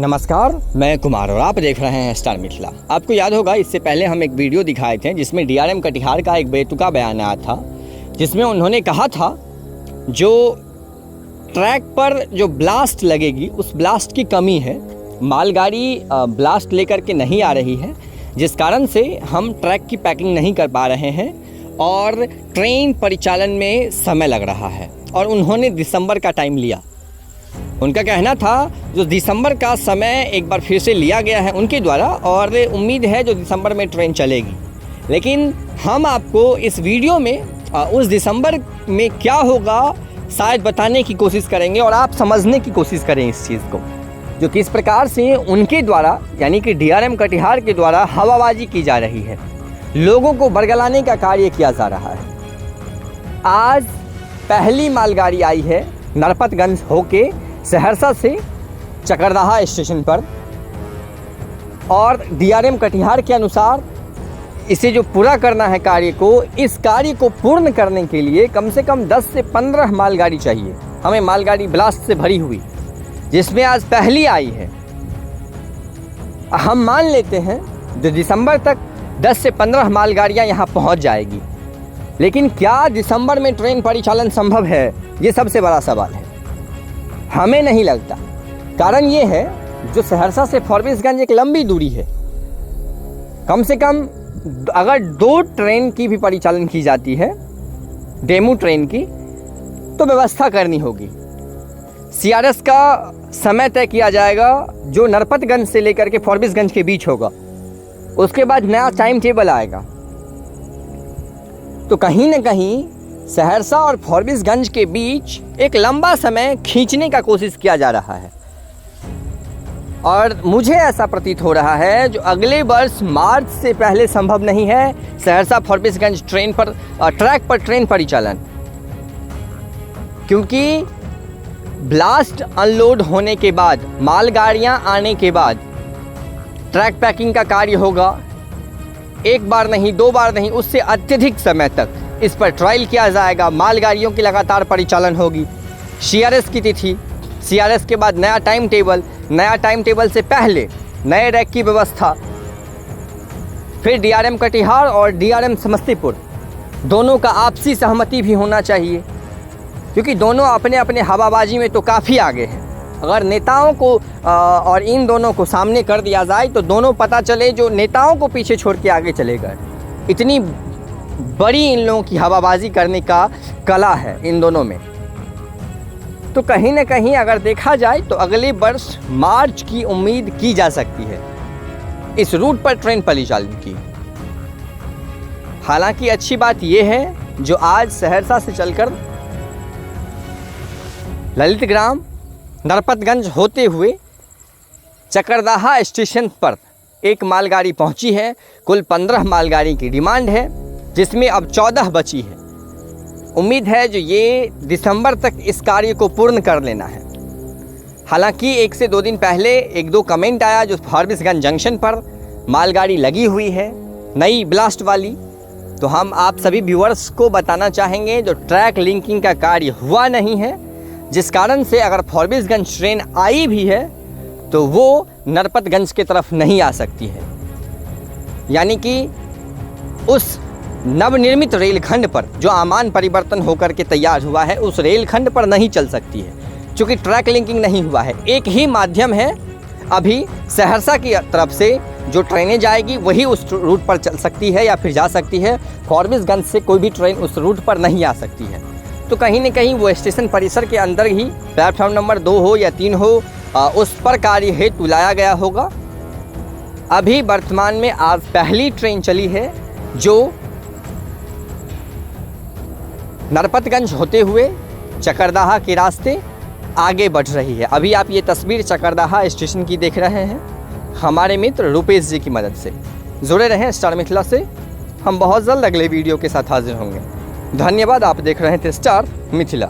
नमस्कार, मैं कुमार और आप देख रहे हैं स्टार मिथिला। आपको याद होगा इससे पहले हम एक वीडियो दिखाए थे जिसमें डीआरएम कटिहार का एक बेतुका बयान आया था, जिसमें उन्होंने कहा था जो ट्रैक पर जो ब्लास्ट लगेगी उस ब्लास्ट की कमी है, मालगाड़ी ब्लास्ट लेकर के नहीं आ रही है, जिस कारण से हम ट्रैक की पैकिंग नहीं कर पा रहे हैं और ट्रेन परिचालन में समय लग रहा है। और उन्होंने दिसंबर का टाइम लिया। उनका कहना था जो दिसंबर का समय एक बार फिर से लिया गया है उनके द्वारा और उम्मीद है जो दिसंबर में ट्रेन चलेगी। लेकिन हम आपको इस वीडियो में उस दिसंबर में क्या होगा शायद बताने की कोशिश करेंगे और आप समझने की कोशिश करें इस चीज़ को, जो किस प्रकार से उनके द्वारा यानी कि डीआरएम कटिहार के द्वारा हवाबाजी की जा रही है, लोगों को बरगलाने का कार्य किया जा रहा है। आज पहली मालगाड़ी आई है नरपतगंज होके सहरसा से चकरदाहा स्टेशन पर और डीआरएम कटिहार के अनुसार इसे जो पूरा करना है कार्य को, इस कार्य को पूर्ण करने के लिए कम से कम 10 से 15 मालगाड़ी चाहिए। हमें मालगाड़ी ब्लास्ट से भरी हुई, जिसमें आज पहली आई है। हम मान लेते हैं जो दिसंबर तक 10 से 15 मालगाड़ियां यहां पहुंच जाएगी, लेकिन क्या दिसंबर में ट्रेन परिचालन संभव है, ये सबसे बड़ा सवाल है। हमें नहीं लगता। कारण ये है जो सहरसा से फॉरबिसगंज एक लंबी दूरी है, कम से कम अगर 2 ट्रेन की भी परिचालन की जाती है, डेमू ट्रेन की, तो व्यवस्था करनी होगी। सीआरएस का समय तय किया जाएगा जो नरपतगंज से लेकर के फॉरबिसगंज के बीच होगा, उसके बाद नया टाइम टेबल आएगा। तो कहीं ना कहीं सहरसा और फॉरबिसगंज के बीच एक लंबा समय खींचने का कोशिश किया जा रहा है और मुझे ऐसा प्रतीत हो रहा है जो अगले वर्ष मार्च से पहले संभव नहीं है सहरसा फॉरबिसगंज ट्रैक पर ट्रेन परिचालन, क्योंकि ब्लास्ट अनलोड होने के बाद, मालगाड़ियां आने के बाद ट्रैक पैकिंग का कार्य होगा। एक बार नहीं, 2 बार नहीं, उससे अत्यधिक समय तक इस पर ट्रायल किया जाएगा। मालगाड़ियों की लगातार परिचालन होगी। सीआरएस की तिथि, सीआरएस के बाद नया टाइम टेबल से पहले नए रैक की व्यवस्था, फिर डीआरएम कटिहार और डीआरएम समस्तीपुर दोनों का आपसी सहमति भी होना चाहिए, क्योंकि दोनों अपने अपने हवाबाजी में तो काफ़ी आगे हैं। अगर नेताओं को और इन दोनों को सामने कर दिया जाए तो दोनों पता चले जो नेताओं को पीछे छोड़ के आगे चले गए। इतनी बड़ी इन लोगों की हवाबाजी करने का कला है इन दोनों में। तो कहीं ना कहीं अगर देखा जाए तो अगले वर्ष मार्च की उम्मीद की जा सकती है इस रूट पर ट्रेन परिचालन की। हालांकि अच्छी बात यह है जो आज सहरसा से चलकर ललितग्राम नरपतगंज होते हुए चकरदाहा स्टेशन पर एक मालगाड़ी पहुंची है। कुल 15 मालगाड़ी की डिमांड है, जिसमें अब 14 बची है। उम्मीद है जो ये दिसंबर तक इस कार्य को पूर्ण कर लेना है। हालांकि 1 से 2 दिन पहले 1-2 कमेंट आया जो फॉरबिसगंज जंक्शन पर मालगाड़ी लगी हुई है नई ब्लास्ट वाली, तो हम आप सभी व्यूअर्स को बताना चाहेंगे जो ट्रैक लिंकिंग का कार्य हुआ नहीं है, जिस कारण से अगर फॉरबिसगंज ट्रेन आई भी है तो वो नरपतगंज की तरफ नहीं आ सकती है। यानी कि उस नवनिर्मित रेलखंड पर जो आमान परिवर्तन होकर के तैयार हुआ है उस रेलखंड पर नहीं चल सकती है, क्योंकि ट्रैक लिंकिंग नहीं हुआ है। एक ही माध्यम है अभी सहरसा की तरफ से जो ट्रेनें जाएगी वही उस रूट पर चल सकती है या फिर जा सकती है। फॉरबिसगंज से कोई भी ट्रेन उस रूट पर नहीं आ सकती है। तो कहीं ना कहीं वो स्टेशन परिसर के अंदर ही प्लेटफॉर्म नंबर 2 हो या 3 हो, उस पर कार्य हेतु लाया गया होगा। अभी वर्तमान में आज पहली ट्रेन चली है जो नरपतगंज होते हुए चकरदाहा के रास्ते आगे बढ़ रही है। अभी आप ये तस्वीर चकरदाहा स्टेशन की देख रहे हैं हमारे मित्र रुपेश जी की मदद से। जुड़े रहें स्टार मिथिला से, हम बहुत जल्द अगले वीडियो के साथ हाजिर होंगे। धन्यवाद। आप देख रहे थे स्टार मिथिला।